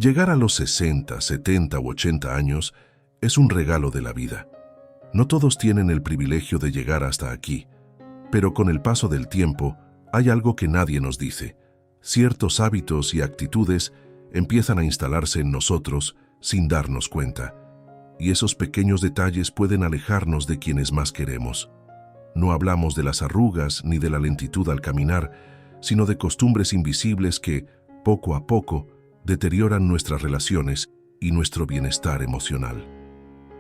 Llegar a los 60, 70 u 80 años es un regalo de la vida. No todos tienen el privilegio de llegar hasta aquí, pero con el paso del tiempo hay algo que nadie nos dice. Ciertos hábitos y actitudes empiezan a instalarse en nosotros sin darnos cuenta, y esos pequeños detalles pueden alejarnos de quienes más queremos. No hablamos de las arrugas ni de la lentitud al caminar, sino de costumbres invisibles que, poco a poco, deterioran nuestras relaciones y nuestro bienestar emocional.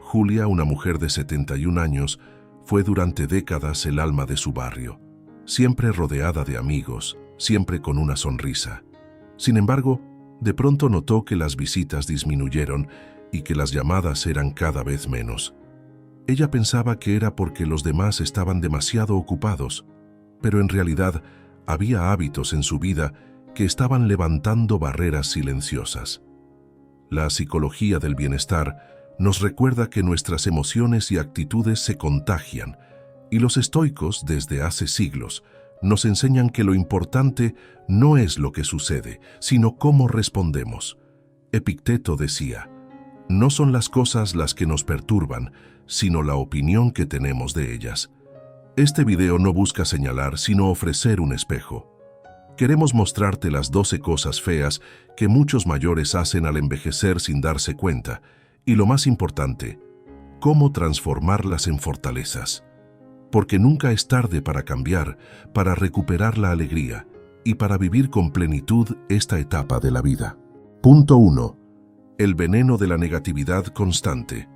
Julia, una mujer de 71 años, fue durante décadas el alma de su barrio, siempre rodeada de amigos, siempre con una sonrisa. Sin embargo, de pronto notó que las visitas disminuyeron y que las llamadas eran cada vez menos. Ella pensaba que era porque los demás estaban demasiado ocupados, pero en realidad había hábitos en su vida que estaban levantando barreras silenciosas. La psicología del bienestar nos recuerda que nuestras emociones y actitudes se contagian, y los estoicos, desde hace siglos, nos enseñan que lo importante no es lo que sucede, sino cómo respondemos. Epicteto decía: no son las cosas las que nos perturban, sino la opinión que tenemos de ellas. Este video no busca señalar, sino ofrecer un espejo. Queremos mostrarte las 12 cosas feas que muchos mayores hacen al envejecer sin darse cuenta, y lo más importante, cómo transformarlas en fortalezas. Porque nunca es tarde para cambiar, para recuperar la alegría y para vivir con plenitud esta etapa de la vida. Punto 1. El veneno de la negatividad constante.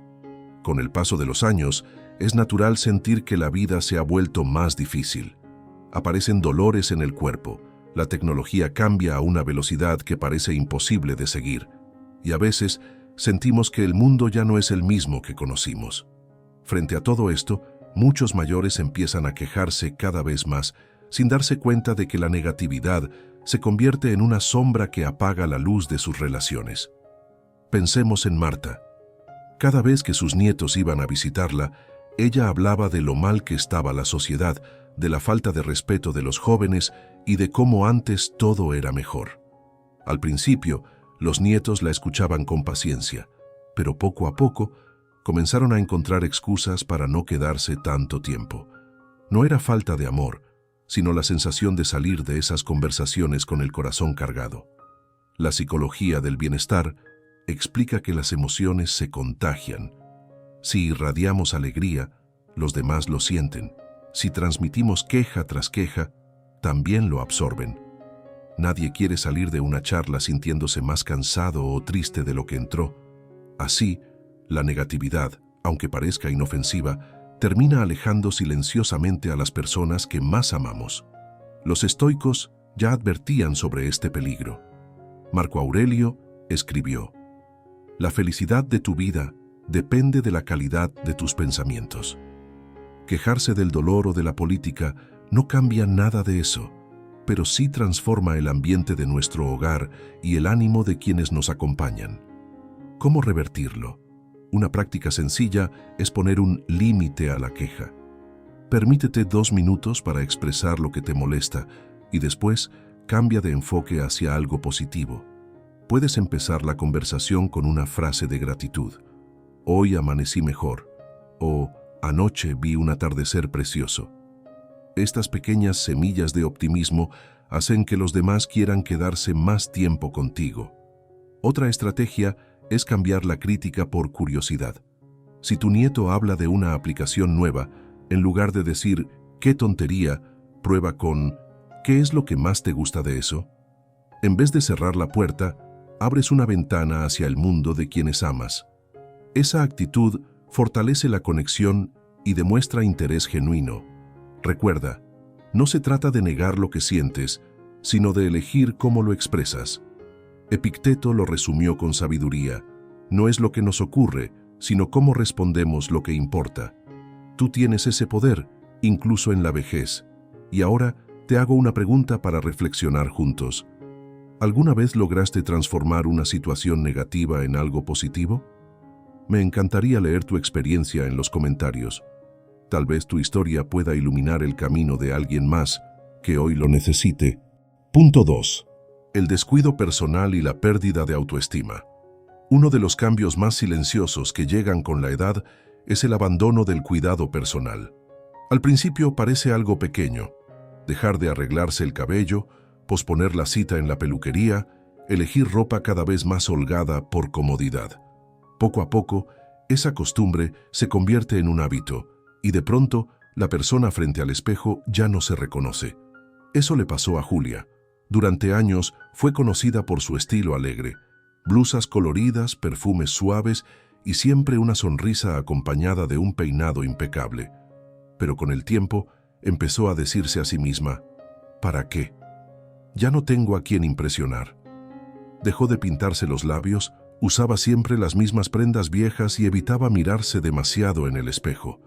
Con el paso de los años, es natural sentir que la vida se ha vuelto más difícil. Aparecen dolores en el cuerpo. La tecnología cambia a una velocidad que parece imposible de seguir, y a veces sentimos que el mundo ya no es el mismo que conocimos. Frente a todo esto, muchos mayores empiezan a quejarse cada vez más, sin darse cuenta de que la negatividad se convierte en una sombra que apaga la luz de sus relaciones. Pensemos en Marta. Cada vez que sus nietos iban a visitarla, ella hablaba de lo mal que estaba la sociedad, de la falta de respeto de los jóvenes y de cómo antes todo era mejor. Al principio, los nietos la escuchaban con paciencia, pero poco a poco comenzaron a encontrar excusas para no quedarse tanto tiempo. No era falta de amor, sino la sensación de salir de esas conversaciones con el corazón cargado. La psicología del bienestar explica que las emociones se contagian. Si irradiamos alegría, los demás lo sienten. Si transmitimos queja tras queja, también lo absorben. Nadie quiere salir de una charla sintiéndose más cansado o triste de lo que entró. Así, la negatividad, aunque parezca inofensiva, termina alejando silenciosamente a las personas que más amamos. Los estoicos ya advertían sobre este peligro. Marco Aurelio escribió: la felicidad de tu vida depende de la calidad de tus pensamientos. Quejarse del dolor o de la política no cambia nada de eso, pero sí transforma el ambiente de nuestro hogar y el ánimo de quienes nos acompañan. ¿Cómo revertirlo? Una práctica sencilla es poner un límite a la queja. Permítete 2 minutos para expresar lo que te molesta y después cambia de enfoque hacia algo positivo. Puedes empezar la conversación con una frase de gratitud. Hoy amanecí mejor. O anoche vi un atardecer precioso. Estas pequeñas semillas de optimismo hacen que los demás quieran quedarse más tiempo contigo. Otra estrategia es cambiar la crítica por curiosidad. Si tu nieto habla de una aplicación nueva, en lugar de decir «qué tontería», prueba con «¿qué es lo que más te gusta de eso?». En vez de cerrar la puerta, abres una ventana hacia el mundo de quienes amas. Esa actitud fortalece la conexión y demuestra interés genuino. Recuerda, no se trata de negar lo que sientes, sino de elegir cómo lo expresas. Epicteto lo resumió con sabiduría: no es lo que nos ocurre, sino cómo respondemos lo que importa. Tú tienes ese poder, incluso en la vejez. Y ahora te hago una pregunta para reflexionar juntos. ¿Alguna vez lograste transformar una situación negativa en algo positivo? Me encantaría leer tu experiencia en los comentarios. Tal vez tu historia pueda iluminar el camino de alguien más que hoy lo necesite. Punto 2. el descuido personal y la pérdida de autoestima. Uno de los cambios más silenciosos que llegan con la edad es el abandono del cuidado personal. Al principio parece algo pequeño: dejar de arreglarse el cabello, posponer la cita en la peluquería, elegir ropa cada vez más holgada por comodidad. Poco a poco, esa costumbre se convierte en un hábito y de pronto la persona frente al espejo ya no se reconoce. Eso le pasó a Julia. Durante años fue conocida por su estilo alegre: blusas coloridas, perfumes suaves y siempre una sonrisa acompañada de un peinado impecable. Pero con el tiempo empezó a decirse a sí misma: ¿para qué? Ya no tengo a quién impresionar. Dejó de pintarse los labios, usaba siempre las mismas prendas viejas y evitaba mirarse demasiado en el espejo.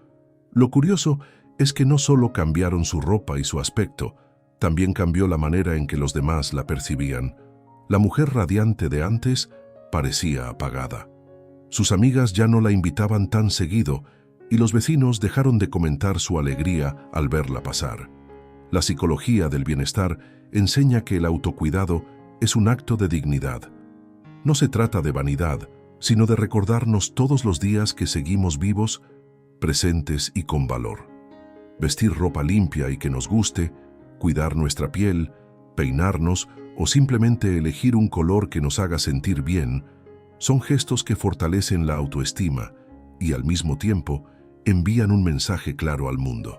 Lo curioso es que no solo cambiaron su ropa y su aspecto, también cambió la manera en que los demás la percibían. La mujer radiante de antes parecía apagada. Sus amigas ya no la invitaban tan seguido y los vecinos dejaron de comentar su alegría al verla pasar. La psicología del bienestar enseña que el autocuidado es un acto de dignidad. No se trata de vanidad, sino de recordarnos todos los días que seguimos vivos, presentes y con valor. Vestir ropa limpia y que nos guste, cuidar nuestra piel, peinarnos o simplemente elegir un color que nos haga sentir bien, son gestos que fortalecen la autoestima y al mismo tiempo envían un mensaje claro al mundo: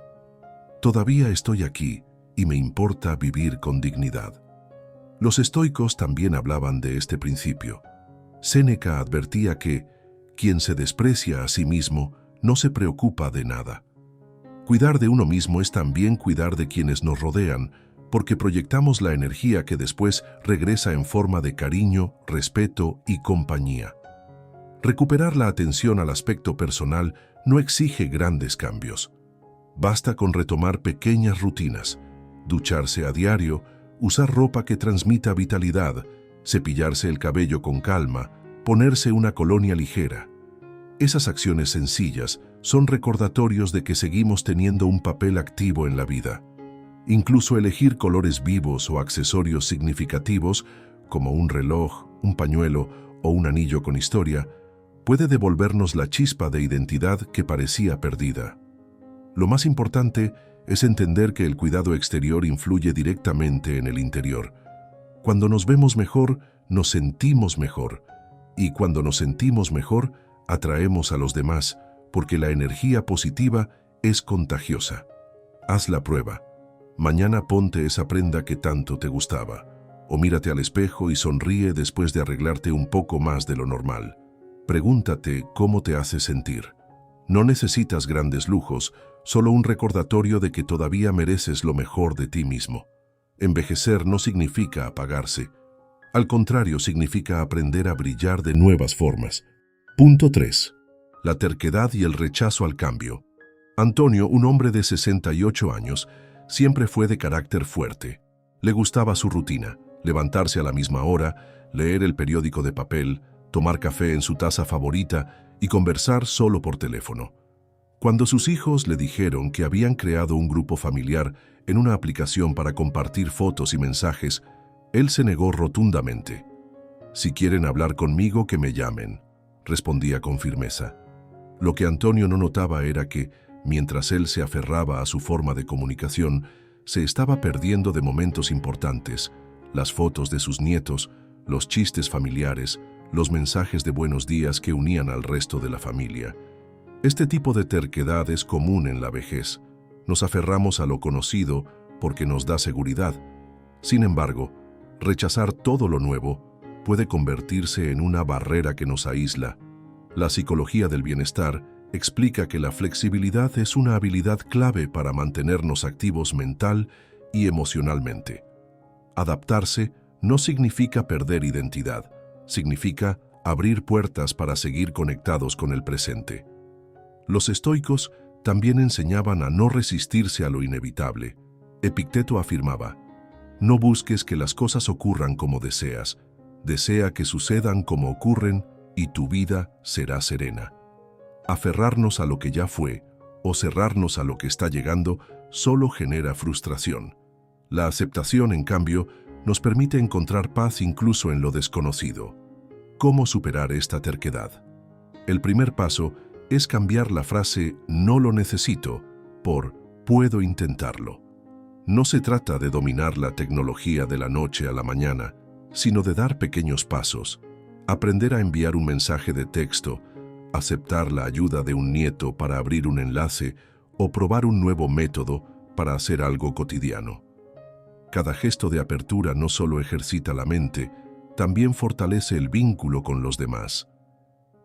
todavía estoy aquí y me importa vivir con dignidad. Los estoicos también hablaban de este principio. Séneca advertía que quien se desprecia a sí mismo no se preocupa de nada. Cuidar de uno mismo es también cuidar de quienes nos rodean, porque proyectamos la energía que después regresa en forma de cariño, respeto y compañía. Recuperar la atención al aspecto personal no exige grandes cambios. Basta con retomar pequeñas rutinas: ducharse a diario, usar ropa que transmita vitalidad, cepillarse el cabello con calma, ponerse una colonia ligera. Esas acciones sencillas son recordatorios de que seguimos teniendo un papel activo en la vida. Incluso elegir colores vivos o accesorios significativos, como un reloj, un pañuelo o un anillo con historia, puede devolvernos la chispa de identidad que parecía perdida. Lo más importante es entender que el cuidado exterior influye directamente en el interior. Cuando nos vemos mejor, nos sentimos mejor. Y cuando nos sentimos mejor, atraemos a los demás, porque la energía positiva es contagiosa. Haz la prueba. Mañana ponte esa prenda que tanto te gustaba, o mírate al espejo y sonríe después de arreglarte un poco más de lo normal. Pregúntate cómo te hace sentir. No necesitas grandes lujos, solo un recordatorio de que todavía mereces lo mejor de ti mismo. Envejecer no significa apagarse. Al contrario, significa aprender a brillar de nuevas formas. Punto 3. La terquedad y el rechazo al cambio. Antonio, un hombre de 68 años, siempre fue de carácter fuerte. Le gustaba su rutina: levantarse a la misma hora, leer el periódico de papel, tomar café en su taza favorita y conversar solo por teléfono. Cuando sus hijos le dijeron que habían creado un grupo familiar en una aplicación para compartir fotos y mensajes, él se negó rotundamente. «Si quieren hablar conmigo, que me llamen», respondía con firmeza. Lo que Antonio no notaba era que, mientras él se aferraba a su forma de comunicación, se estaba perdiendo de momentos importantes: las fotos de sus nietos, los chistes familiares, los mensajes de buenos días que unían al resto de la familia. Este tipo de terquedad es común en la vejez. Nos aferramos a lo conocido porque nos da seguridad. Sin embargo, rechazar todo lo nuevo puede convertirse en una barrera que nos aísla. La psicología del bienestar explica que la flexibilidad es una habilidad clave para mantenernos activos mental y emocionalmente. Adaptarse no significa perder identidad, significa abrir puertas para seguir conectados con el presente. Los estoicos también enseñaban a no resistirse a lo inevitable. Epicteto afirmaba: «No busques que las cosas ocurran como deseas, desea que sucedan como ocurren y tu vida será serena». Aferrarnos a lo que ya fue o cerrarnos a lo que está llegando solo genera frustración. La aceptación, en cambio, nos permite encontrar paz incluso en lo desconocido. ¿Cómo superar esta terquedad? El primer paso es cambiar la frase «no lo necesito» por «puedo intentarlo». No se trata de dominar la tecnología de la noche a la mañana, sino de dar pequeños pasos, aprender a enviar un mensaje de texto, aceptar la ayuda de un nieto para abrir un enlace o probar un nuevo método para hacer algo cotidiano. Cada gesto de apertura no solo ejercita la mente, también fortalece el vínculo con los demás.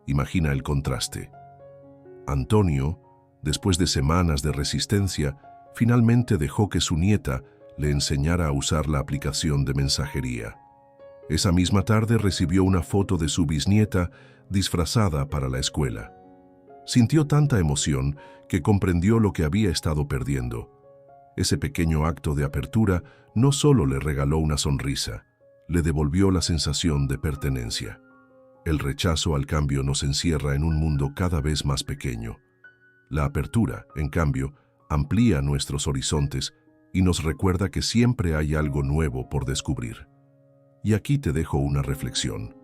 Imagina el contraste. Antonio, después de semanas de resistencia, finalmente dejó que su nieta le enseñara a usar la aplicación de mensajería. Esa misma tarde recibió una foto de su bisnieta disfrazada para la escuela. Sintió tanta emoción que comprendió lo que había estado perdiendo. Ese pequeño acto de apertura no solo le regaló una sonrisa, le devolvió la sensación de pertenencia. El rechazo al cambio nos encierra en un mundo cada vez más pequeño. La apertura, en cambio, amplía nuestros horizontes y nos recuerda que siempre hay algo nuevo por descubrir. Y aquí te dejo una reflexión.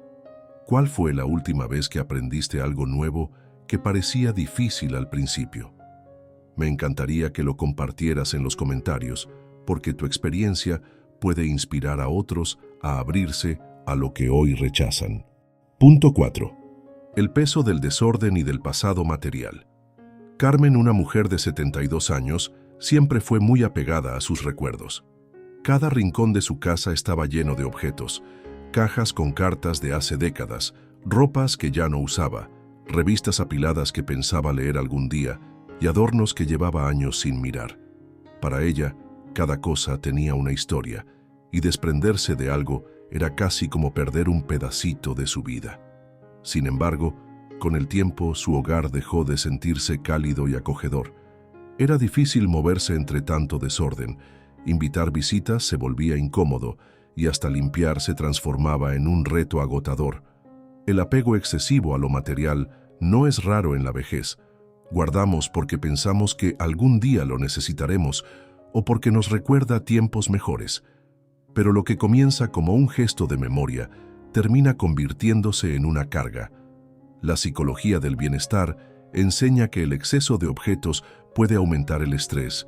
¿Cuál fue la última vez que aprendiste algo nuevo que parecía difícil al principio? Me encantaría que lo compartieras en los comentarios, porque tu experiencia puede inspirar a otros a abrirse a lo que hoy rechazan. Punto 4. El peso del desorden y del pasado material. Carmen, una mujer de 72 años, siempre fue muy apegada a sus recuerdos. Cada rincón de su casa estaba lleno de objetos, cajas con cartas de hace décadas, ropas que ya no usaba, revistas apiladas que pensaba leer algún día y adornos que llevaba años sin mirar. Para ella, cada cosa tenía una historia, y desprenderse de algo era casi como perder un pedacito de su vida. Sin embargo, con el tiempo su hogar dejó de sentirse cálido y acogedor. Era difícil moverse entre tanto desorden, invitar visitas se volvía incómodo y hasta limpiar se transformaba en un reto agotador. El apego excesivo a lo material no es raro en la vejez. Guardamos porque pensamos que algún día lo necesitaremos o porque nos recuerda tiempos mejores. Pero lo que comienza como un gesto de memoria termina convirtiéndose en una carga. La psicología del bienestar enseña que el exceso de objetos puede aumentar el estrés,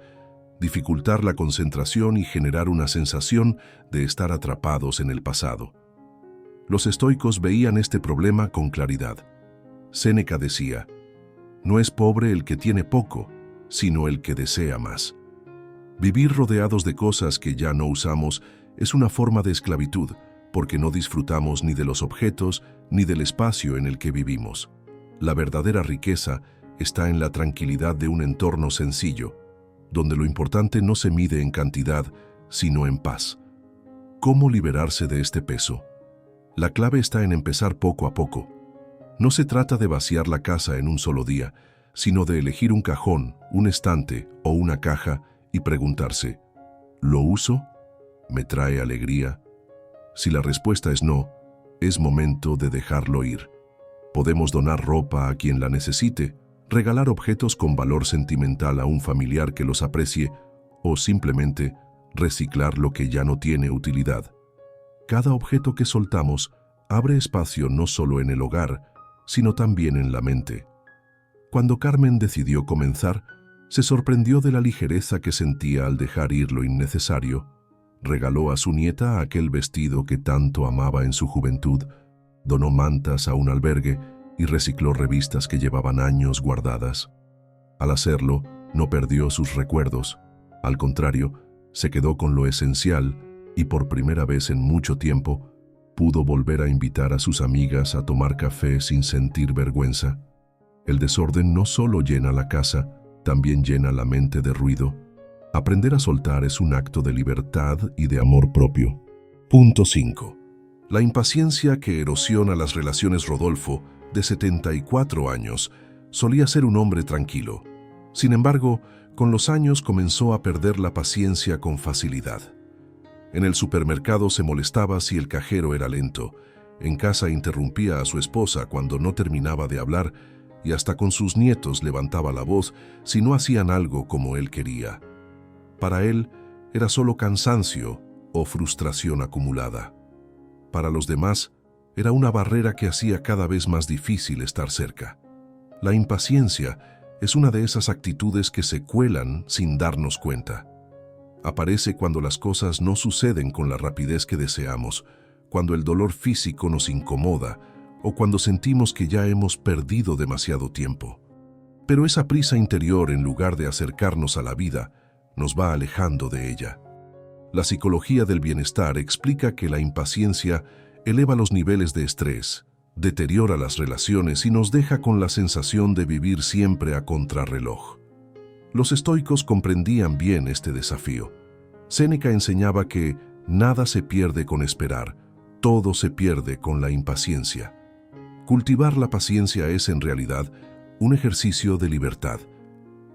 dificultar la concentración y generar una sensación de estar atrapados en el pasado. Los estoicos veían este problema con claridad. Séneca decía, «No es pobre el que tiene poco, sino el que desea más». Vivir rodeados de cosas que ya no usamos es una forma de esclavitud, porque no disfrutamos ni de los objetos ni del espacio en el que vivimos. La verdadera riqueza está en la tranquilidad de un entorno sencillo, donde lo importante no se mide en cantidad, sino en paz. ¿Cómo liberarse de este peso? La clave está en empezar poco a poco. No se trata de vaciar la casa en un solo día, sino de elegir un cajón, un estante o una caja y preguntarse, ¿lo uso? ¿Me trae alegría? Si la respuesta es no, es momento de dejarlo ir. Podemos donar ropa a quien la necesite, regalar objetos con valor sentimental a un familiar que los aprecie o simplemente reciclar lo que ya no tiene utilidad. Cada objeto que soltamos abre espacio no solo en el hogar, sino también en la mente. Cuando Carmen decidió comenzar, se sorprendió de la ligereza que sentía al dejar ir lo innecesario. Regaló a su nieta aquel vestido que tanto amaba en su juventud, donó mantas a un albergue y recicló revistas que llevaban años guardadas. Al hacerlo, no perdió sus recuerdos. Al contrario, se quedó con lo esencial y por primera vez en mucho tiempo pudo volver a invitar a sus amigas a tomar café sin sentir vergüenza. El desorden no solo llena la casa, también llena la mente de ruido. Aprender a soltar es un acto de libertad y de amor propio. Punto 5. La impaciencia que erosiona las relaciones. Rodolfo, de 74 años, solía ser un hombre tranquilo. Sin embargo, con los años comenzó a perder la paciencia con facilidad. En el supermercado se molestaba si el cajero era lento. En casa interrumpía a su esposa cuando no terminaba de hablar y hasta con sus nietos levantaba la voz si no hacían algo como él quería. Para él era solo cansancio o frustración acumulada. Para los demás, era una barrera que hacía cada vez más difícil estar cerca. La impaciencia es una de esas actitudes que se cuelan sin darnos cuenta. Aparece cuando las cosas no suceden con la rapidez que deseamos, cuando el dolor físico nos incomoda o cuando sentimos que ya hemos perdido demasiado tiempo. Pero esa prisa interior, en lugar de acercarnos a la vida, nos va alejando de ella. La psicología del bienestar explica que la impaciencia eleva los niveles de estrés, deteriora las relaciones y nos deja con la sensación de vivir siempre a contrarreloj. Los estoicos comprendían bien este desafío. Séneca enseñaba que nada se pierde con esperar, todo se pierde con la impaciencia. Cultivar la paciencia es, en realidad, un ejercicio de libertad.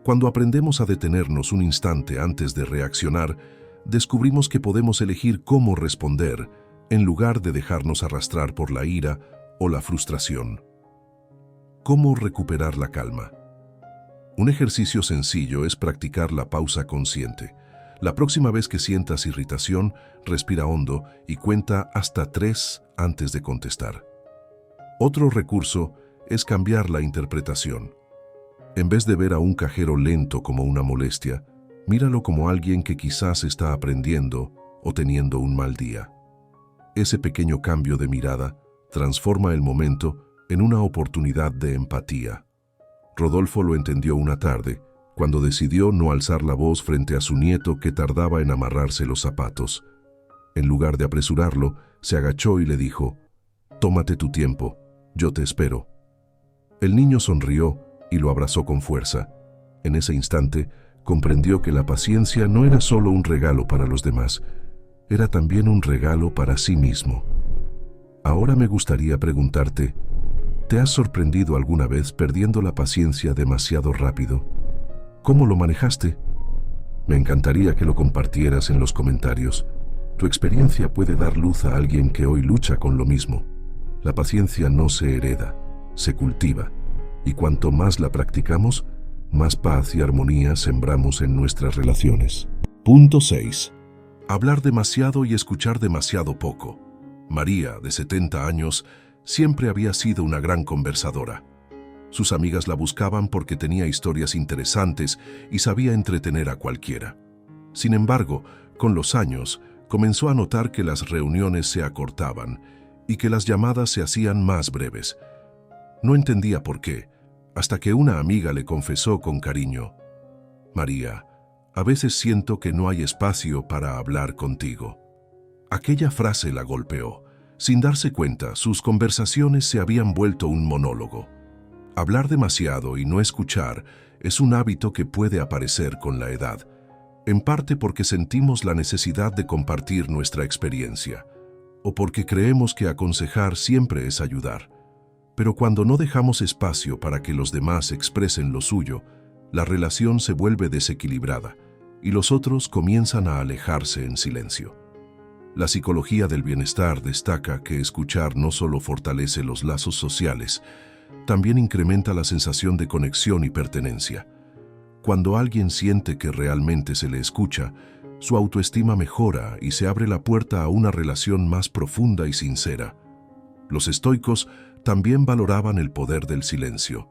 Cuando aprendemos a detenernos un instante antes de reaccionar, descubrimos que podemos elegir cómo responder en lugar de dejarnos arrastrar por la ira o la frustración. ¿Cómo recuperar la calma? Un ejercicio sencillo es practicar la pausa consciente. La próxima vez que sientas irritación, respira hondo y cuenta hasta 3 antes de contestar. Otro recurso es cambiar la interpretación. En vez de ver a un cajero lento como una molestia, míralo como alguien que quizás está aprendiendo o teniendo un mal día. Ese pequeño cambio de mirada transforma el momento en una oportunidad de empatía. Rodolfo lo entendió una tarde, cuando decidió no alzar la voz frente a su nieto que tardaba en amarrarse los zapatos. En lugar de apresurarlo, se agachó y le dijo: «Tómate tu tiempo, yo te espero». El niño sonrió y lo abrazó con fuerza. En ese instante, comprendió que la paciencia no era solo un regalo para los demás, era también un regalo para sí mismo. Ahora me gustaría preguntarte, ¿te has sorprendido alguna vez perdiendo la paciencia demasiado rápido? ¿Cómo lo manejaste? Me encantaría que lo compartieras en los comentarios. Tu experiencia puede dar luz a alguien que hoy lucha con lo mismo. La paciencia no se hereda, se cultiva, y cuanto más la practicamos, más paz y armonía sembramos en nuestras relaciones. Punto 6. Hablar demasiado y escuchar demasiado poco. María, de 70 años, siempre había sido una gran conversadora. Sus amigas la buscaban porque tenía historias interesantes y sabía entretener a cualquiera. Sin embargo, con los años, comenzó a notar que las reuniones se acortaban y que las llamadas se hacían más breves. No entendía por qué, hasta que una amiga le confesó con cariño: «María, a veces siento que no hay espacio para hablar contigo». Aquella frase la golpeó. Sin darse cuenta, sus conversaciones se habían vuelto un monólogo. Hablar demasiado y no escuchar es un hábito que puede aparecer con la edad, en parte porque sentimos la necesidad de compartir nuestra experiencia, o porque creemos que aconsejar siempre es ayudar. Pero cuando no dejamos espacio para que los demás expresen lo suyo, la relación se vuelve desequilibrada y los otros comienzan a alejarse en silencio. La psicología del bienestar destaca que escuchar no solo fortalece los lazos sociales, también incrementa la sensación de conexión y pertenencia. Cuando alguien siente que realmente se le escucha, su autoestima mejora y se abre la puerta a una relación más profunda y sincera. Los estoicos también valoraban el poder del silencio.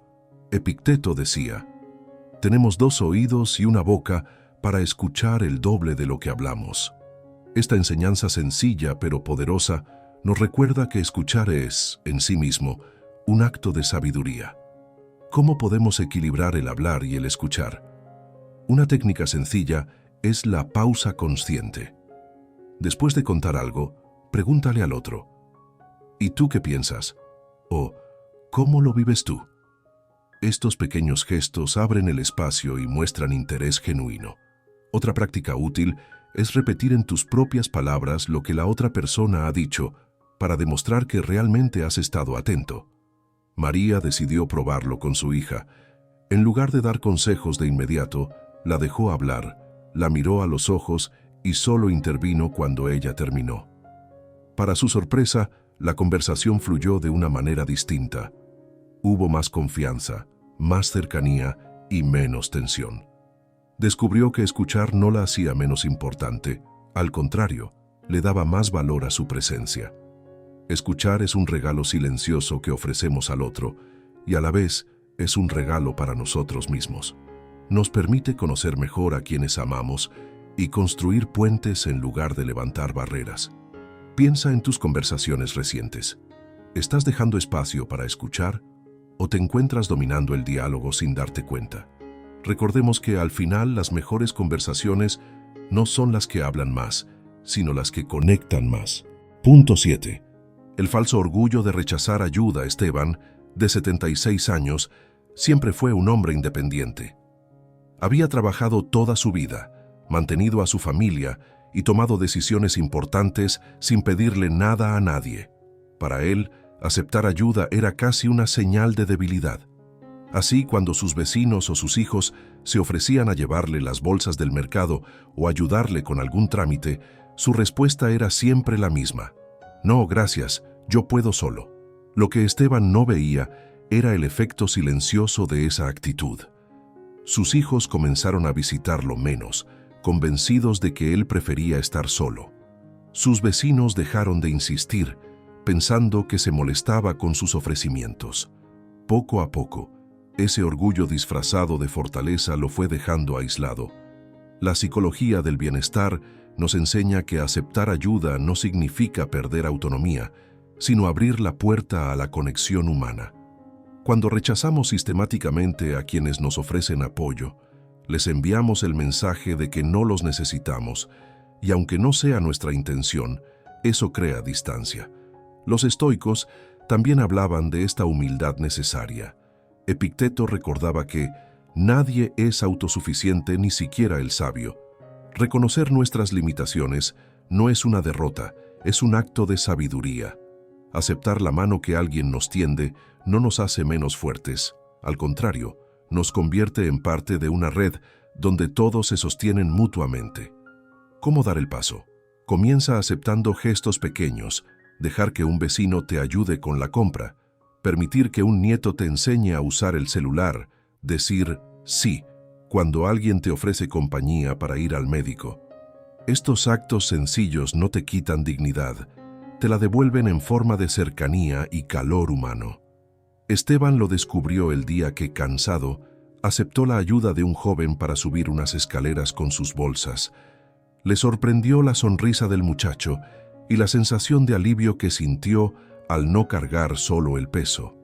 Epicteto decía: «Tenemos 2 oídos y una boca para escuchar el doble de lo que hablamos». Esta enseñanza sencilla pero poderosa nos recuerda que escuchar es, en sí mismo, un acto de sabiduría. ¿Cómo podemos equilibrar el hablar y el escuchar? Una técnica sencilla es la pausa consciente. Después de contar algo, pregúntale al otro: ¿y tú qué piensas? O ¿cómo lo vives tú? Estos pequeños gestos abren el espacio y muestran interés genuino. Otra práctica útil es repetir en tus propias palabras lo que la otra persona ha dicho para demostrar que realmente has estado atento. María decidió probarlo con su hija. En lugar de dar consejos de inmediato, la dejó hablar, la miró a los ojos y solo intervino cuando ella terminó. Para su sorpresa, la conversación fluyó de una manera distinta. Hubo más confianza, más cercanía y menos tensión. Descubrió que escuchar no la hacía menos importante, al contrario, le daba más valor a su presencia. Escuchar es un regalo silencioso que ofrecemos al otro y a la vez es un regalo para nosotros mismos. Nos permite conocer mejor a quienes amamos y construir puentes en lugar de levantar barreras. Piensa en tus conversaciones recientes. ¿Estás dejando espacio para escuchar o te encuentras dominando el diálogo sin darte cuenta? Recordemos que al final las mejores conversaciones no son las que hablan más, sino las que conectan más. Punto 7. El falso orgullo de rechazar ayuda. Esteban, de 76 años, siempre fue un hombre independiente. Había trabajado toda su vida, mantenido a su familia y tomado decisiones importantes sin pedirle nada a nadie. Para él, aceptar ayuda era casi una señal de debilidad. Así, cuando sus vecinos o sus hijos se ofrecían a llevarle las bolsas del mercado o ayudarle con algún trámite, su respuesta era siempre la misma: no, gracias, yo puedo solo. Lo que Esteban no veía era el efecto silencioso de esa actitud. Sus hijos comenzaron a visitarlo menos, convencidos de que él prefería estar solo. Sus vecinos dejaron de insistir, pensando que se molestaba con sus ofrecimientos. Poco a poco, ese orgullo disfrazado de fortaleza lo fue dejando aislado. La psicología del bienestar nos enseña que aceptar ayuda no significa perder autonomía, sino abrir la puerta a la conexión humana. Cuando rechazamos sistemáticamente a quienes nos ofrecen apoyo, les enviamos el mensaje de que no los necesitamos, y aunque no sea nuestra intención, eso crea distancia. Los estoicos también hablaban de esta humildad necesaria. Epicteto recordaba que nadie es autosuficiente, ni siquiera el sabio. Reconocer nuestras limitaciones no es una derrota, es un acto de sabiduría. Aceptar la mano que alguien nos tiende no nos hace menos fuertes. Al contrario, nos convierte en parte de una red donde todos se sostienen mutuamente. ¿Cómo dar el paso? Comienza aceptando gestos pequeños, dejar que un vecino te ayude con la compra, permitir que un nieto te enseñe a usar el celular, decir sí cuando alguien te ofrece compañía para ir al médico. Estos actos sencillos no te quitan dignidad, te la devuelven en forma de cercanía y calor humano. Esteban lo descubrió el día que, cansado, aceptó la ayuda de un joven para subir unas escaleras con sus bolsas. Le sorprendió la sonrisa del muchacho y la sensación de alivio que sintió al no cargar solo el peso.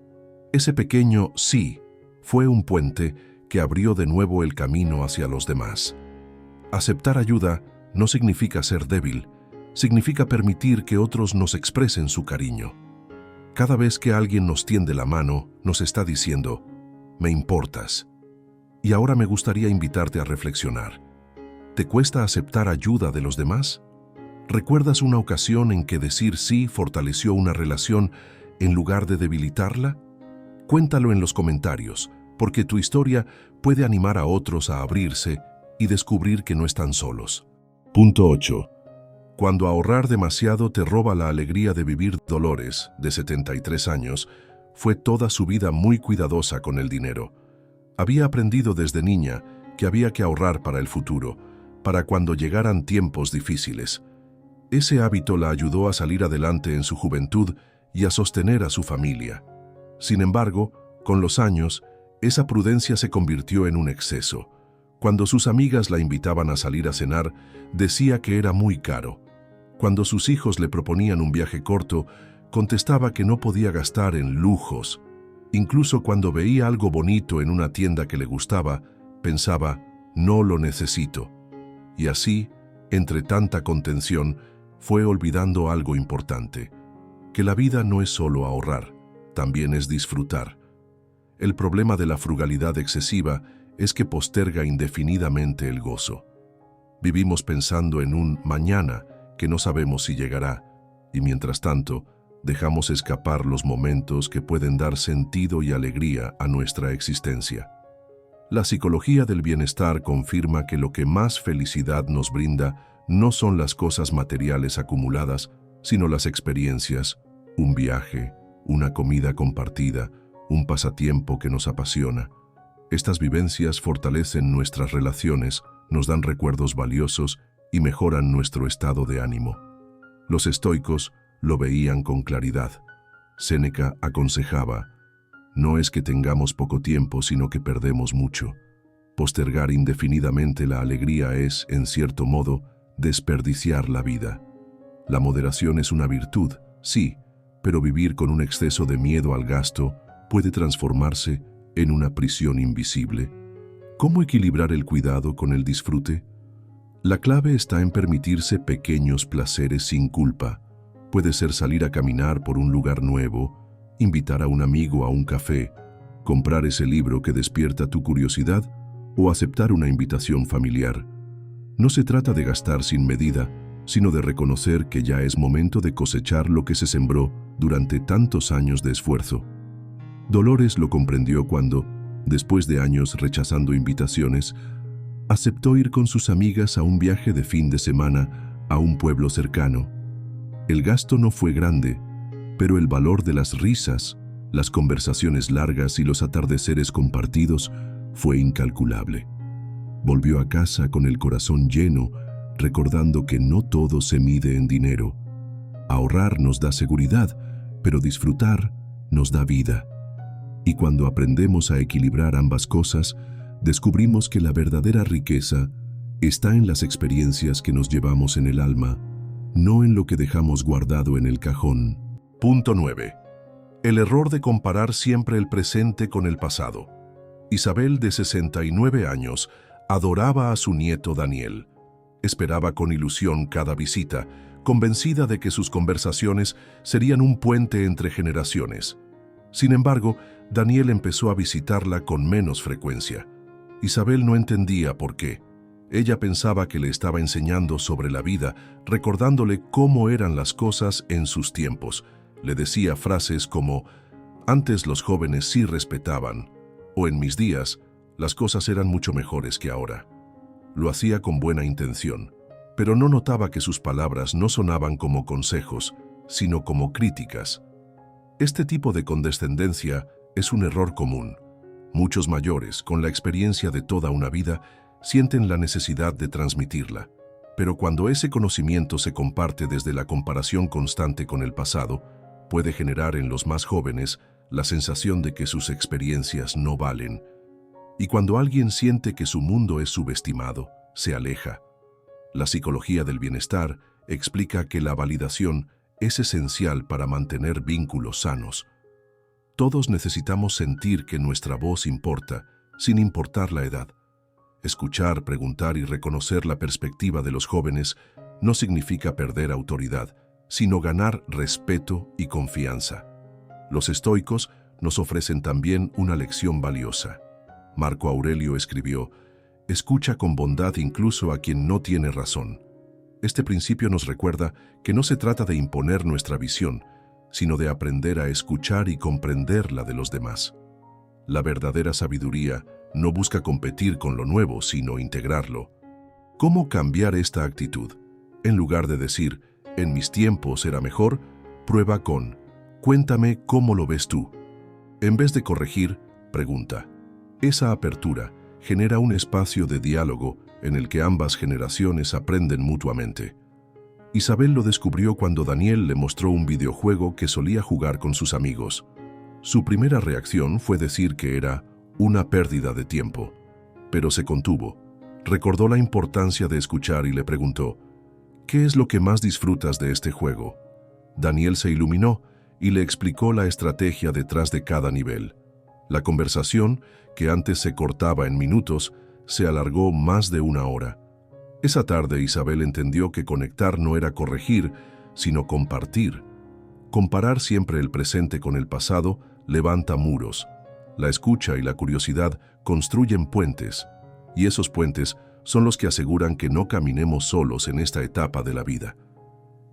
Ese pequeño sí fue un puente que abrió de nuevo el camino hacia los demás. Aceptar ayuda no significa ser débil, significa permitir que otros nos expresen su cariño. Cada vez que alguien nos tiende la mano, nos está diciendo: me importas. Y ahora me gustaría invitarte a reflexionar. ¿Te cuesta aceptar ayuda de los demás? ¿Recuerdas una ocasión en que decir sí fortaleció una relación en lugar de debilitarla? Cuéntalo en los comentarios, porque tu historia puede animar a otros a abrirse y descubrir que no están solos. Punto 8. Cuando ahorrar demasiado te roba la alegría de vivir. Dolores, de 73 años, fue toda su vida muy cuidadosa con el dinero. Había aprendido desde niña que había que ahorrar para el futuro, para cuando llegaran tiempos difíciles. Ese hábito la ayudó a salir adelante en su juventud y a sostener a su familia. Sin embargo, con los años, esa prudencia se convirtió en un exceso. Cuando sus amigas la invitaban a salir a cenar, decía que era muy caro. Cuando sus hijos le proponían un viaje corto, contestaba que no podía gastar en lujos. Incluso cuando veía algo bonito en una tienda que le gustaba, pensaba: no lo necesito. Y así, entre tanta contención, fue olvidando algo importante: que la vida no es solo ahorrar, también es disfrutar. El problema de la frugalidad excesiva es que posterga indefinidamente el gozo. Vivimos pensando en un mañana que no sabemos si llegará, y mientras tanto, dejamos escapar los momentos que pueden dar sentido y alegría a nuestra existencia. La psicología del bienestar confirma que lo que más felicidad nos brinda no son las cosas materiales acumuladas, sino las experiencias, un viaje, una comida compartida, un pasatiempo que nos apasiona. Estas vivencias fortalecen nuestras relaciones, nos dan recuerdos valiosos y mejoran nuestro estado de ánimo. Los estoicos lo veían con claridad. Séneca aconsejaba: no es que tengamos poco tiempo, sino que perdemos mucho. Postergar indefinidamente la alegría es, en cierto modo, desperdiciar la vida. La moderación es una virtud, sí, pero vivir con un exceso de miedo al gasto puede transformarse en una prisión invisible. ¿Cómo equilibrar el cuidado con el disfrute? La clave está en permitirse pequeños placeres sin culpa. Puede ser salir a caminar por un lugar nuevo, invitar a un amigo a un café, comprar ese libro que despierta tu curiosidad o aceptar una invitación familiar. No se trata de gastar sin medida, sino de reconocer que ya es momento de cosechar lo que se sembró durante tantos años de esfuerzo. Dolores lo comprendió cuando, después de años rechazando invitaciones, aceptó ir con sus amigas a un viaje de fin de semana a un pueblo cercano. El gasto no fue grande, pero el valor de las risas, las conversaciones largas y los atardeceres compartidos fue incalculable. Volvió a casa con el corazón lleno, recordando que no todo se mide en dinero. Ahorrar nos da seguridad, pero disfrutar nos da vida. Y cuando aprendemos a equilibrar ambas cosas, descubrimos que la verdadera riqueza está en las experiencias que nos llevamos en el alma, no en lo que dejamos guardado en el cajón. Punto 9. El error de comparar siempre el presente con el pasado. Isabel, de 69 años, adoraba a su nieto Daniel. Esperaba con ilusión cada visita, convencida de que sus conversaciones serían un puente entre generaciones. Sin embargo, Daniel empezó a visitarla con menos frecuencia. Isabel no entendía por qué. Ella pensaba que le estaba enseñando sobre la vida, recordándole cómo eran las cosas en sus tiempos. Le decía frases como: antes los jóvenes sí respetaban, o en mis días, las cosas eran mucho mejores que ahora. Lo hacía con buena intención, pero no notaba que sus palabras no sonaban como consejos, sino como críticas. Este tipo de condescendencia es un error común. Muchos mayores, con la experiencia de toda una vida, sienten la necesidad de transmitirla. Pero cuando ese conocimiento se comparte desde la comparación constante con el pasado, puede generar en los más jóvenes la sensación de que sus experiencias no valen. Y cuando alguien siente que su mundo es subestimado, se aleja. La psicología del bienestar explica que la validación es esencial para mantener vínculos sanos. Todos necesitamos sentir que nuestra voz importa, sin importar la edad. Escuchar, preguntar y reconocer la perspectiva de los jóvenes no significa perder autoridad, sino ganar respeto y confianza. Los estoicos nos ofrecen también una lección valiosa. Marco Aurelio escribió: escucha con bondad incluso a quien no tiene razón. Este principio nos recuerda que no se trata de imponer nuestra visión, sino de aprender a escuchar y comprender la de los demás. La verdadera sabiduría no busca competir con lo nuevo, sino integrarlo. ¿Cómo cambiar esta actitud? En lugar de decir, en mis tiempos era mejor, prueba con, cuéntame cómo lo ves tú. En vez de corregir, pregunta. Esa apertura genera un espacio de diálogo en el que ambas generaciones aprenden mutuamente. Isabel lo descubrió cuando Daniel le mostró un videojuego que solía jugar con sus amigos. Su primera reacción fue decir que era una pérdida de tiempo, pero se contuvo. Recordó la importancia de escuchar y le preguntó: ¿qué es lo que más disfrutas de este juego? Daniel se iluminó y le explicó la estrategia detrás de cada nivel. La conversación, que antes se cortaba en minutos, se alargó más de una hora. Esa tarde Isabel entendió que conectar no era corregir, sino compartir. Comparar siempre el presente con el pasado levanta muros. La escucha y la curiosidad construyen puentes, y esos puentes son los que aseguran que no caminemos solos en esta etapa de la vida.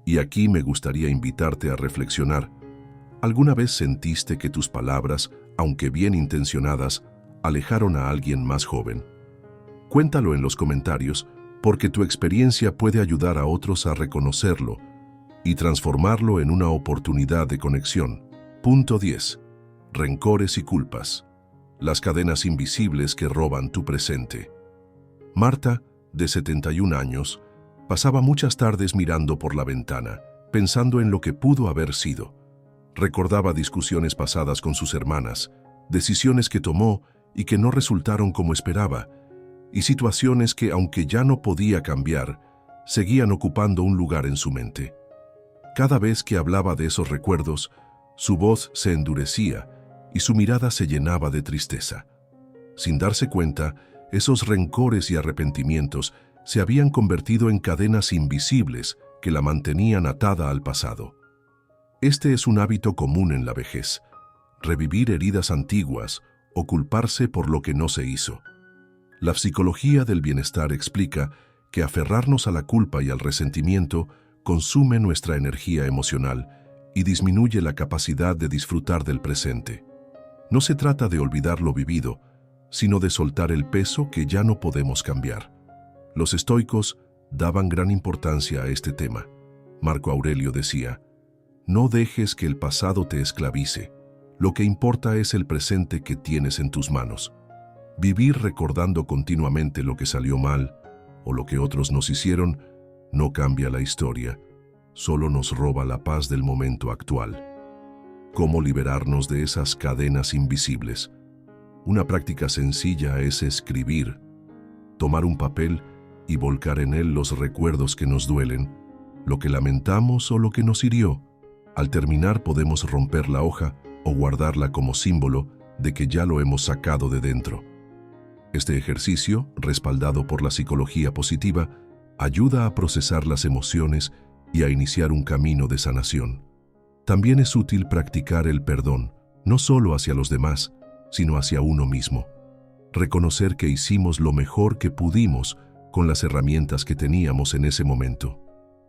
Y aquí me gustaría invitarte a reflexionar. ¿Alguna vez sentiste que tus palabras, aunque bien intencionadas, alejaron a alguien más joven? Cuéntalo en los comentarios, porque tu experiencia puede ayudar a otros a reconocerlo y transformarlo en una oportunidad de conexión. Punto 10. Rencores y culpas. Las cadenas invisibles que roban tu presente. Marta, de 71 años, pasaba muchas tardes mirando por la ventana, pensando en lo que pudo haber sido. Recordaba discusiones pasadas con sus hermanas, decisiones que tomó y que no resultaron como esperaba, y situaciones que, aunque ya no podía cambiar, seguían ocupando un lugar en su mente. Cada vez que hablaba de esos recuerdos, su voz se endurecía y su mirada se llenaba de tristeza. Sin darse cuenta, esos rencores y arrepentimientos se habían convertido en cadenas invisibles que la mantenían atada al pasado. Este es un hábito común en la vejez: revivir heridas antiguas o culparse por lo que no se hizo. La psicología del bienestar explica que aferrarnos a la culpa y al resentimiento consume nuestra energía emocional y disminuye la capacidad de disfrutar del presente. No se trata de olvidar lo vivido, sino de soltar el peso que ya no podemos cambiar. Los estoicos daban gran importancia a este tema. Marco Aurelio decía: no dejes que el pasado te esclavice. Lo que importa es el presente que tienes en tus manos. Vivir recordando continuamente lo que salió mal o lo que otros nos hicieron no cambia la historia, solo nos roba la paz del momento actual. ¿Cómo liberarnos de esas cadenas invisibles? Una práctica sencilla es escribir, tomar un papel y volcar en él los recuerdos que nos duelen, lo que lamentamos o lo que nos hirió. Al terminar podemos romper la hoja o guardarla como símbolo de que ya lo hemos sacado de dentro. Este ejercicio, respaldado por la psicología positiva, ayuda a procesar las emociones y a iniciar un camino de sanación. También es útil practicar el perdón, no solo hacia los demás, sino hacia uno mismo. Reconocer que hicimos lo mejor que pudimos con las herramientas que teníamos en ese momento.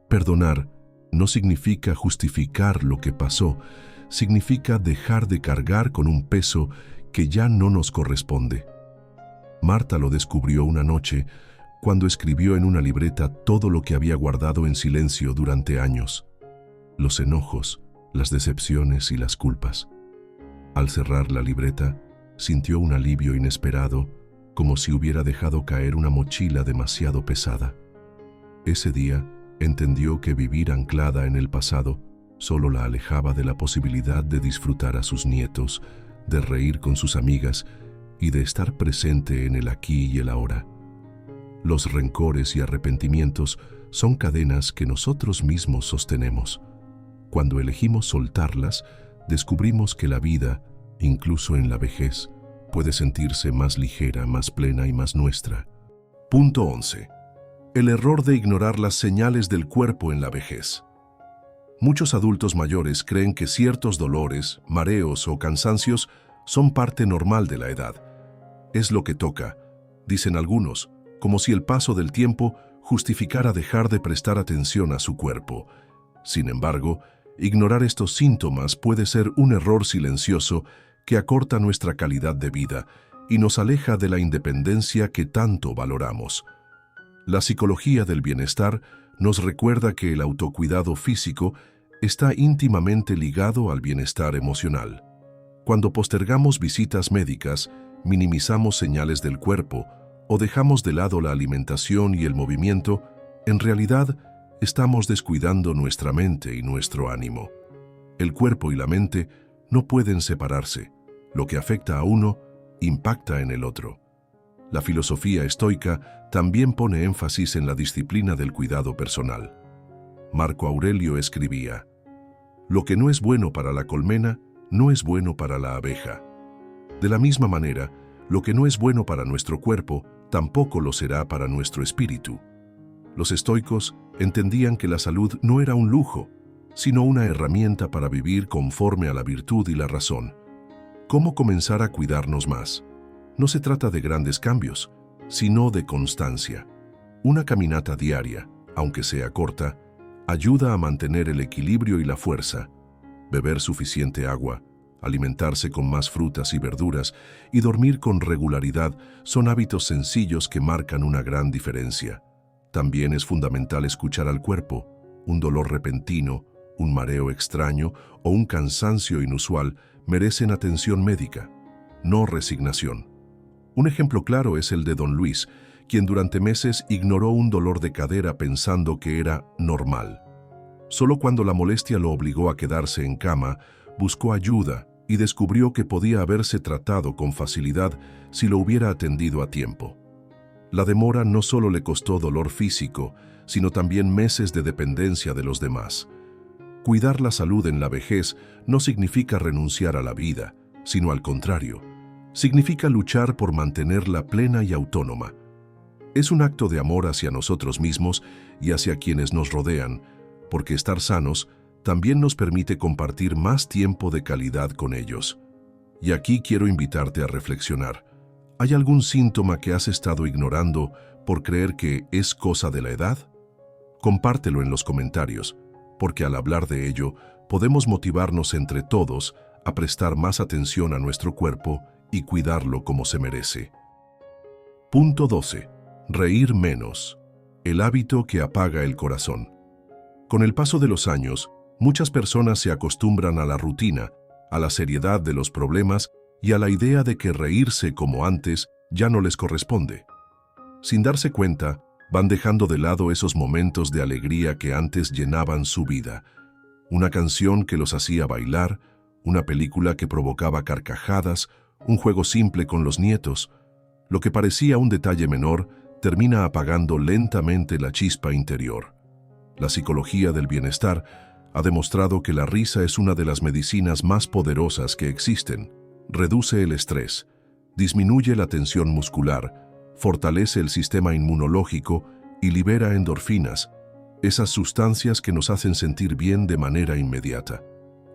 Perdonar no significa justificar lo que pasó, significa dejar de cargar con un peso que ya no nos corresponde. Marta lo descubrió una noche cuando escribió en una libreta todo lo que había guardado en silencio durante años: los enojos, las decepciones y las culpas. Al cerrar la libreta, sintió un alivio inesperado, como si hubiera dejado caer una mochila demasiado pesada. Ese día entendió que vivir anclada en el pasado solo la alejaba de la posibilidad de disfrutar a sus nietos, de reír con sus amigas y de estar presente en el aquí y el ahora. Los rencores y arrepentimientos son cadenas que nosotros mismos sostenemos. Cuando elegimos soltarlas, descubrimos que la vida, incluso en la vejez, puede sentirse más ligera, más plena y más nuestra. Punto 11. El error de ignorar las señales del cuerpo en la vejez. Muchos adultos mayores creen que ciertos dolores, mareos o cansancios son parte normal de la edad. Es lo que toca, dicen algunos, como si el paso del tiempo justificara dejar de prestar atención a su cuerpo. Sin embargo, ignorar estos síntomas puede ser un error silencioso que acorta nuestra calidad de vida y nos aleja de la independencia que tanto valoramos. La psicología del bienestar nos recuerda que el autocuidado físico está íntimamente ligado al bienestar emocional. Cuando postergamos visitas médicas, minimizamos señales del cuerpo o dejamos de lado la alimentación y el movimiento, en realidad estamos descuidando nuestra mente y nuestro ánimo. El cuerpo y la mente no pueden separarse. Lo que afecta a uno impacta en el otro. La filosofía estoica también pone énfasis en la disciplina del cuidado personal. Marco Aurelio escribía: lo que no es bueno para la colmena no es bueno para la abeja. De la misma manera, lo que no es bueno para nuestro cuerpo tampoco lo será para nuestro espíritu. Los estoicos entendían que la salud no era un lujo, sino una herramienta para vivir conforme a la virtud y la razón. ¿Cómo comenzar a cuidarnos más? No se trata de grandes cambios, sino de constancia. Una caminata diaria, aunque sea corta, ayuda a mantener el equilibrio y la fuerza. Beber suficiente agua, alimentarse con más frutas y verduras y dormir con regularidad son hábitos sencillos que marcan una gran diferencia. También es fundamental escuchar al cuerpo. Un dolor repentino, un mareo extraño o un cansancio inusual merecen atención médica, no resignación. Un ejemplo claro es el de don Luis, quien durante meses ignoró un dolor de cadera pensando que era normal. Solo cuando la molestia lo obligó a quedarse en cama, buscó ayuda y descubrió que podía haberse tratado con facilidad si lo hubiera atendido a tiempo. La demora no solo le costó dolor físico, sino también meses de dependencia de los demás. Cuidar la salud en la vejez no significa renunciar a la vida, sino al contrario. Significa luchar por mantenerla plena y autónoma. Es un acto de amor hacia nosotros mismos y hacia quienes nos rodean, porque estar sanos también nos permite compartir más tiempo de calidad con ellos. Y aquí quiero invitarte a reflexionar. ¿Hay algún síntoma que has estado ignorando por creer que es cosa de la edad? Compártelo en los comentarios, porque al hablar de ello, podemos motivarnos entre todos a prestar más atención a nuestro cuerpo y cuidarlo como se merece. Punto 12. Reír menos. El hábito que apaga el corazón. Con el paso de los años, muchas personas se acostumbran a la rutina, a la seriedad de los problemas y a la idea de que reírse como antes ya no les corresponde. Sin darse cuenta, van dejando de lado esos momentos de alegría que antes llenaban su vida. Una canción que los hacía bailar, una película que provocaba carcajadas, un juego simple con los nietos. Lo que parecía un detalle menor termina apagando lentamente la chispa interior. La psicología del bienestar ha demostrado que la risa es una de las medicinas más poderosas que existen. Reduce el estrés, disminuye la tensión muscular, fortalece el sistema inmunológico y libera endorfinas, esas sustancias que nos hacen sentir bien de manera inmediata.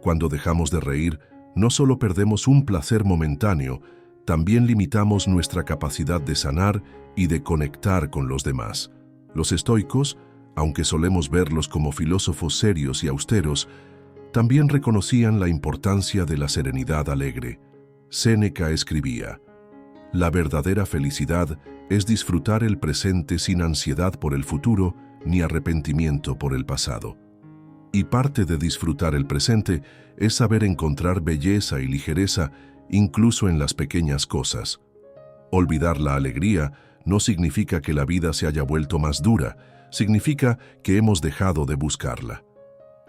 Cuando dejamos de reír, no solo perdemos un placer momentáneo, también limitamos nuestra capacidad de sanar y de conectar con los demás. Los estoicos, aunque solemos verlos como filósofos serios y austeros, también reconocían la importancia de la serenidad alegre. Séneca escribía: «La verdadera felicidad es disfrutar el presente sin ansiedad por el futuro ni arrepentimiento por el pasado». Y parte de disfrutar el presente es saber encontrar belleza y ligereza incluso en las pequeñas cosas. Olvidar la alegría no significa que la vida se haya vuelto más dura, significa que hemos dejado de buscarla.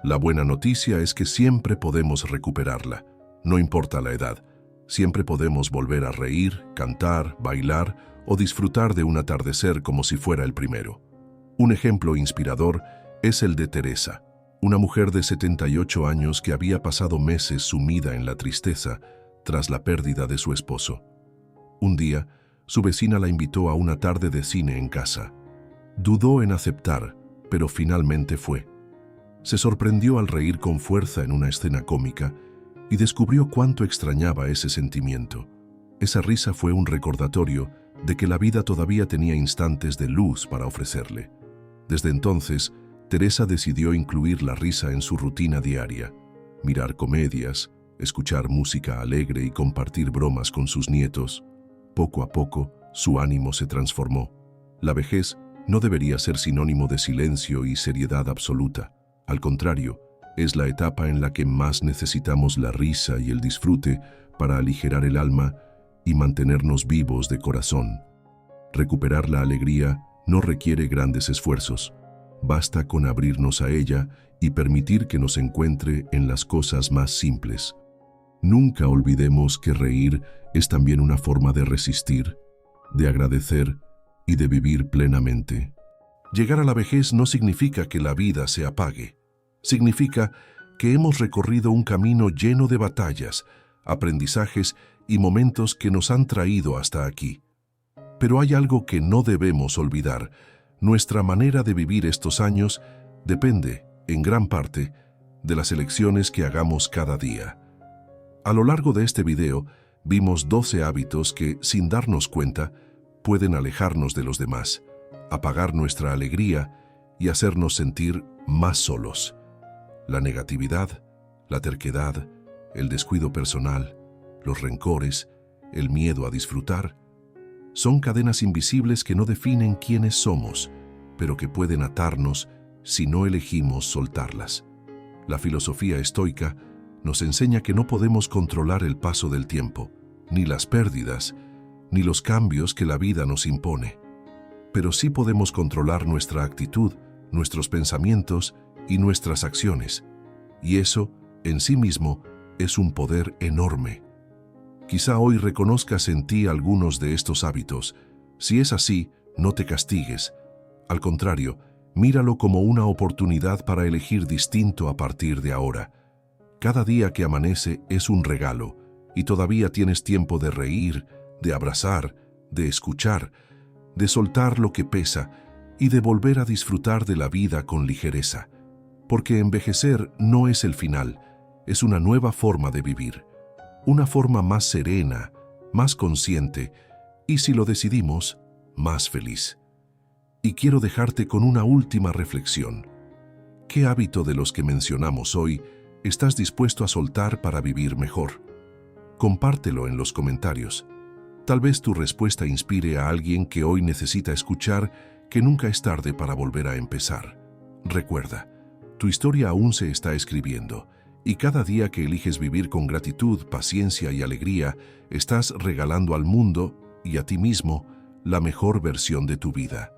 La buena noticia es que siempre podemos recuperarla, no importa la edad. Siempre podemos volver a reír, cantar, bailar o disfrutar de un atardecer como si fuera el primero. Un ejemplo inspirador es el de Teresa, una mujer de 78 años que había pasado meses sumida en la tristeza tras la pérdida de su esposo. Un día, su vecina la invitó a una tarde de cine en casa. Dudó en aceptar, pero finalmente fue. Se sorprendió al reír con fuerza en una escena cómica y descubrió cuánto extrañaba ese sentimiento. Esa risa fue un recordatorio de que la vida todavía tenía instantes de luz para ofrecerle. Desde entonces, Teresa decidió incluir la risa en su rutina diaria, mirar comedias, escuchar música alegre y compartir bromas con sus nietos. Poco a poco, su ánimo se transformó. La vejez no debería ser sinónimo de silencio y seriedad absoluta. Al contrario, es la etapa en la que más necesitamos la risa y el disfrute para aligerar el alma y mantenernos vivos de corazón. Recuperar la alegría no requiere grandes esfuerzos. Basta con abrirnos a ella y permitir que nos encuentre en las cosas más simples. Nunca olvidemos que reír es también una forma de resistir, de agradecer y de vivir plenamente. Llegar a la vejez no significa que la vida se apague. Significa que hemos recorrido un camino lleno de batallas, aprendizajes y momentos que nos han traído hasta aquí. Pero hay algo que no debemos olvidar. Nuestra manera de vivir estos años depende, en gran parte, de las elecciones que hagamos cada día. A lo largo de este video, vimos 12 hábitos que, sin darnos cuenta, pueden alejarnos de los demás, apagar nuestra alegría y hacernos sentir más solos. La negatividad, la terquedad, el descuido personal, los rencores, el miedo a disfrutar, son cadenas invisibles que no definen quiénes somos, pero que pueden atarnos si no elegimos soltarlas. La filosofía estoica nos enseña que no podemos controlar el paso del tiempo, ni las pérdidas, ni los cambios que la vida nos impone. Pero sí podemos controlar nuestra actitud, nuestros pensamientos y nuestras acciones, y eso, en sí mismo, es un poder enorme. Quizá hoy reconozcas en ti algunos de estos hábitos. Si es así, no te castigues. Al contrario, míralo como una oportunidad para elegir distinto a partir de ahora. Cada día que amanece es un regalo, y todavía tienes tiempo de reír, de abrazar, de escuchar, de soltar lo que pesa y de volver a disfrutar de la vida con ligereza. Porque envejecer no es el final, es una nueva forma de vivir. Una forma más serena, más consciente y, si lo decidimos, más feliz. Y quiero dejarte con una última reflexión. ¿Qué hábito de los que mencionamos hoy estás dispuesto a soltar para vivir mejor? Compártelo en los comentarios. Tal vez tu respuesta inspire a alguien que hoy necesita escuchar que nunca es tarde para volver a empezar. Recuerda, tu historia aún se está escribiendo, y cada día que eliges vivir con gratitud, paciencia y alegría, estás regalando al mundo y a ti mismo la mejor versión de tu vida.